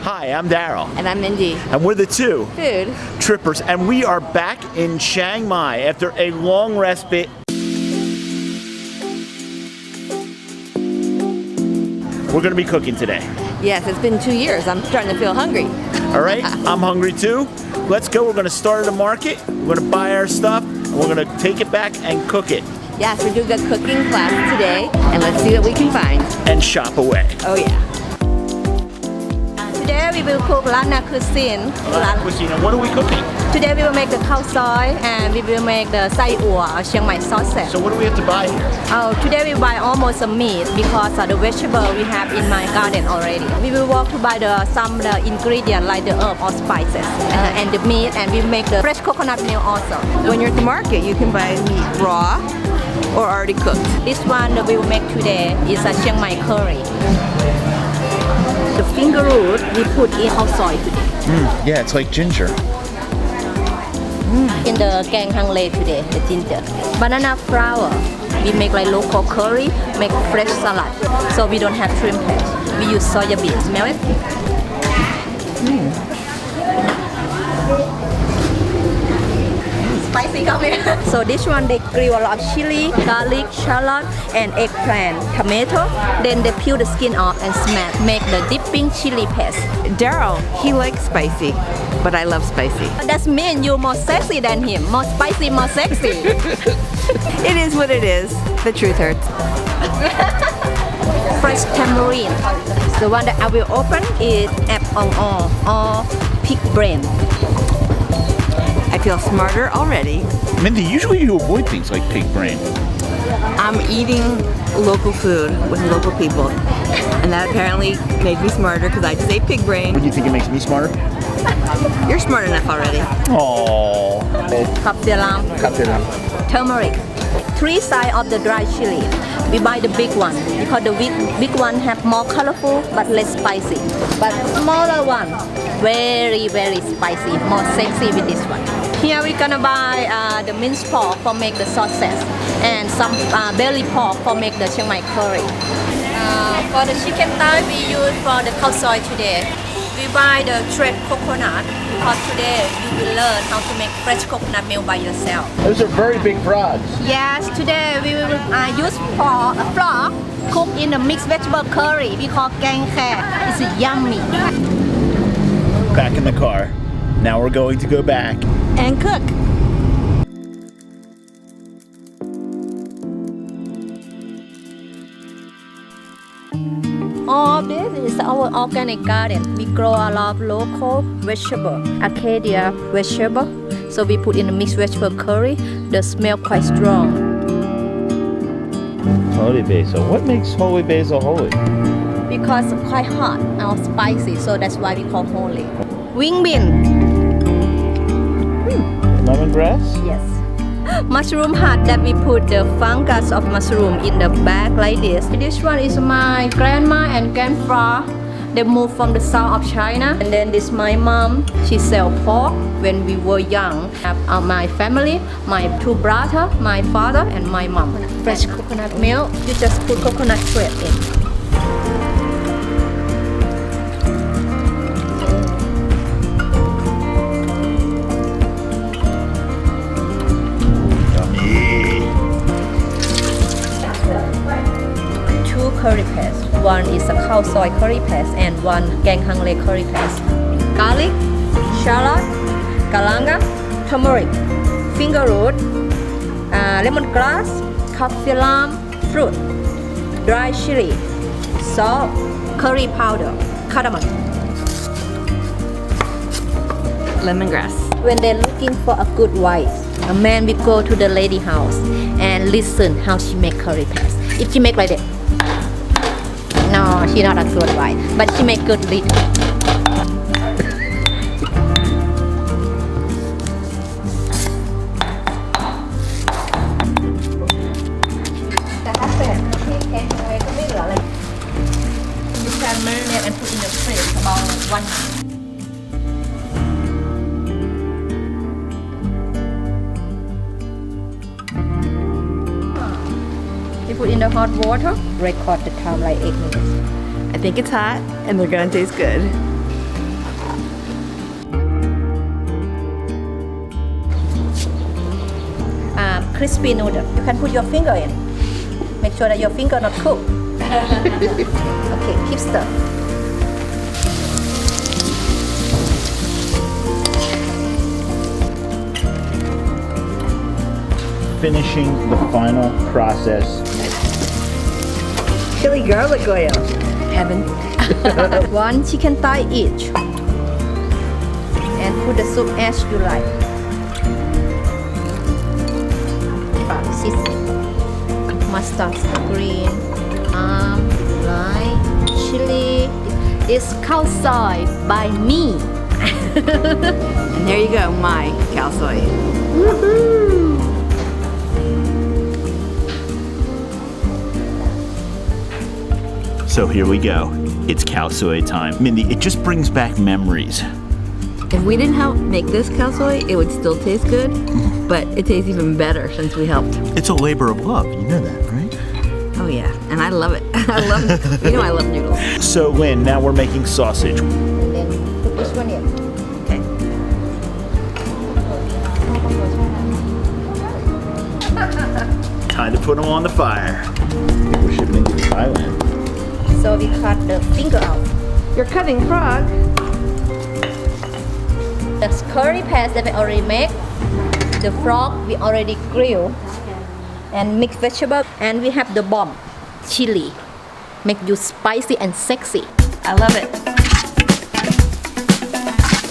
Hi, I'm Daryl. And I'm Mindy. And we're the two Food trippers, and we are back in Chiang Mai after a long respite. We're gonna be cooking today. Yes, it's been 2 years. I'm starting to feel hungry. All right, I'm hungry too. Let's go. We're gonna start at the market. We're gonna buy our stuff, and we're gonna take it back and cook it. Yes, we're doing a cooking class today, and let's see what we can find. And shop away. Oh yeah. Today we will cook Lanna cuisine. Cuisine. And what are we cooking? Today we will make the Khao Soi, and we will make the Sai Ua or Chiang Mai sausage. So what do we have to buy here? Oh, today we buy almost a meat because the vegetable we have in my garden already. We will walk to buy some ingredient like the herb or spices and the meat, and we make the fresh coconut milk also. When you're at the market, you can buy meat raw or already cooked. This one that we will make today is a Chiang Mai curry. The finger root we put in Khao Soi today. Yeah, it's like ginger. In the Kang Hang Le today, the ginger. Banana flour, we make like local curry, make fresh salad. So we don't have shrimp paste. We use soya beans. Smell it? Spicy coming. So this one they grill a lot of chili, garlic, shallot, and eggplant, tomato. Then they peel the skin off and smash. Make the dipping chili paste. Daryl, he likes spicy, but I love spicy. That means you're more sexy than him. More spicy, more sexy. It is what it is. The truth hurts. Fresh tamarind. The one that I will open is apple or pig brain. I feel smarter already. Mindy, usually you avoid things like pig brain. I'm eating local food with local people, and that apparently made me smarter because I just ate pig brain. What do you think it makes me smarter? You're smart enough already. Oh. Kaptilam. Turmeric. 3 sides of the dry chili. We buy the big one because the big one have more colorful but less spicy. But smaller one, very spicy, more sexy with this one. Here we're gonna buy the minced pork for make the sausage and some belly pork for make the Chiang Mai curry. For the chicken thigh we use for the Khao Soi today. We buy the shred coconut because today you will learn how to make fresh coconut milk by yourself. Those are very big frogs. Yes, today we will use flour cooked in a mixed vegetable curry we call Kang Khe. It's yummy. Back in the car. Now we're going to go back And cook. All this is our organic garden. We grow a lot of local vegetable, Acacia vegetable. So we put in a mixed vegetable curry. The smell quite strong. holy basil. What makes holy basil holy? Because it's quite hot and spicy, so that's why we call holy. Wing bean. Lemongrass? Yes. Mushroom hut that we put the fungus of mushroom in the bag like this. This one is my grandma and grandpa. They moved from the south of China. And then this my mom. She sell pork when we were young. My family, my 2 brothers, my father and my mom. Fresh coconut milk. You just put coconut shred in. Curry paste. One is a Khao Soi curry paste and one Kang Hang Le curry paste. Garlic, shallot, galanga, turmeric, finger root, lemongrass, kaptilam, fruit, dry chili, salt, curry powder, cardamom. Lemongrass. When they're looking for a good wife, a man will go to the lady house and listen how she make curry paste. If she make like that, no, she's not a good wife, but she make good lead. You can marinate and put in the fridge about 1 hour. You put in the hot water, record the time like 8 minutes. I think it's hot and they're gonna taste good. crispy noodle. You can put your finger in. Make sure that your finger not cooked. Okay, keep stir. Finishing the final process. Chili garlic oil. Heaven. 1 chicken thigh each. And put the soup as you like. Seasoning. Mustard green, lime, chili. It's Khao Soi by me. And there you go, my Khao Soi. So here we go. It's Khao Soi time. Mindy, it just brings back memories. If we didn't help make this Khao Soi, it would still taste good, but it tastes even better since we helped. It's a labor of love. You know that, right? Oh yeah, and I love it. I love, I love noodles. So Lynn, now we're making sausage. And then put this one in. Okay. Time to put them on the fire. I think we're shipping into Thailand. So we cut the finger out. You're cutting frog. The curry paste that we already make. The frog we already grill. And mixed vegetable. And we have the bomb, chili. Make you spicy and sexy. I love it.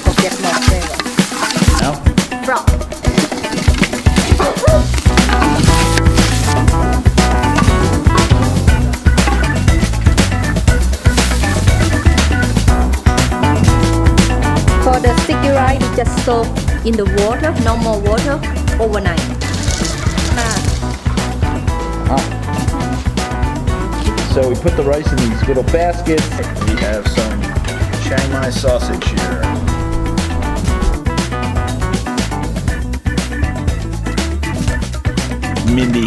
So get more flavor. Now, Frog. For the sticky rice, we just soak in the water, normal water, overnight. so we put the rice in these little baskets. We have some Chiang Mai sausage here. Mindy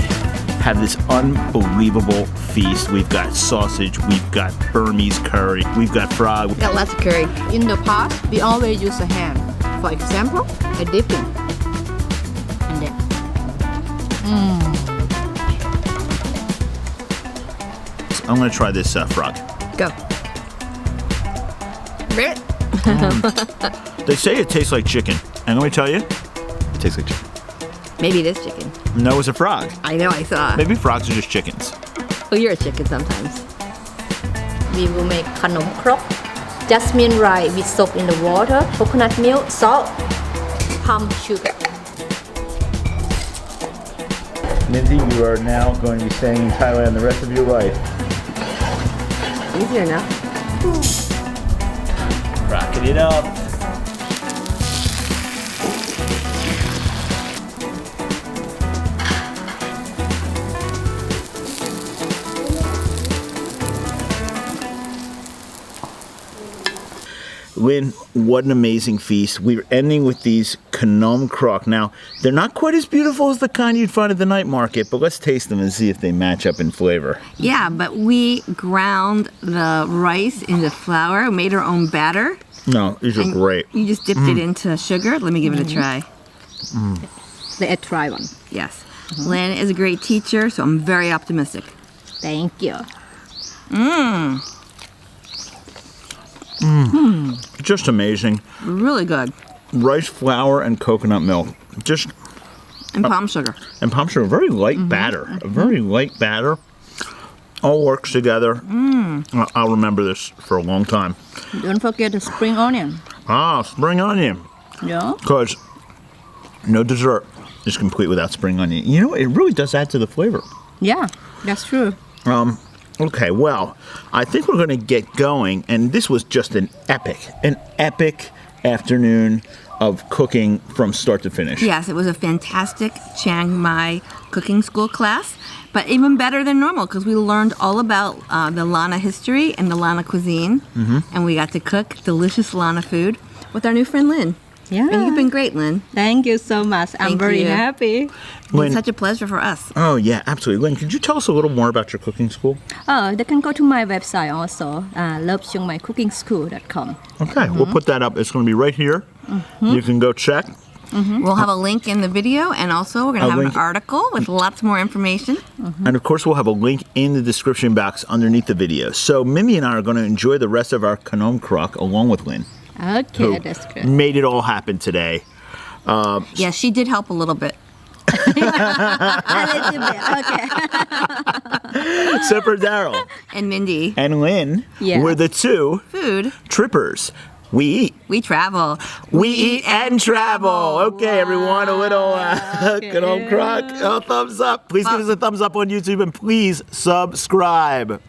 had this unbelievable feast. We've got sausage, we've got Burmese curry, we've got frog. Got lots of curry. In the past, we always use a hand. For example, a dipping. And then. I'm gonna try this frog. Go. They say it tastes like chicken, and let me tell you, it tastes like chicken. Maybe it is chicken. No, it's a frog. I know, I saw. Maybe frogs are just chickens. Well, you're a chicken sometimes. We will make Knom Krok. Jasmine rice we soak in the water, coconut milk, salt, palm sugar. Mindy, you are now going to be staying in Thailand the rest of your life. Easier now. Rocking it up. Lynn, what an amazing feast. We're ending with these Knom Krok. Now, they're not quite as beautiful as the kind you'd find at the night market, but let's taste them and see if they match up in flavor. Yeah, but we ground the rice in the flour, made our own batter. No, these are great. You just dipped it into sugar. Let me give it a try. Let's try one. Yes. Lanna is a great teacher, so I'm very optimistic. Thank you. Just amazing. Really good. Rice flour and coconut milk. Just And palm sugar. and palm sugar, very light batter. A very light batter. All works together. I'll remember this for a long time. Don't forget the spring onion. Ah, spring onion. Yeah. Because no dessert is complete without spring onion. You know, it really does add to the flavor. Yeah, that's true. Okay, well, I think we're going to get going. And this was just an epic afternoon of cooking from start to finish. Yes, it was a fantastic Chiang Mai Cooking School class, but even better than normal because we learned all about the Lanna history and the Lanna cuisine, and we got to cook delicious Lanna food with our new friend Lynn. Yeah. And you've been great, Lynn. Thank you so much. I'm Thank very you. happy. Lynn, It's such a pleasure for us. oh, yeah, absolutely. Lynn, could you tell us a little more about your cooking school? Oh, they can go to my website also, lovechiangmaicookingschool.com. Okay, we'll put that up. It's going to be right here. You can go check. We'll have a link in the video, and also we're going to have link. an article with lots more information. And of course, we'll have a link in the description box underneath the video. So Mimi and I are going to enjoy the rest of our Knom Krok along with Lynn, Okay, who that's good. made it all happen today. Yeah, she did help a little bit. A little bit, okay. So for Daryl And Mindy, and Lynn, Yeah. we're the two food, trippers. We eat. we travel. We eat and travel. Okay, everyone, a little Knom Krok. Oh, thumbs up. Please give us a thumbs up on YouTube and please subscribe.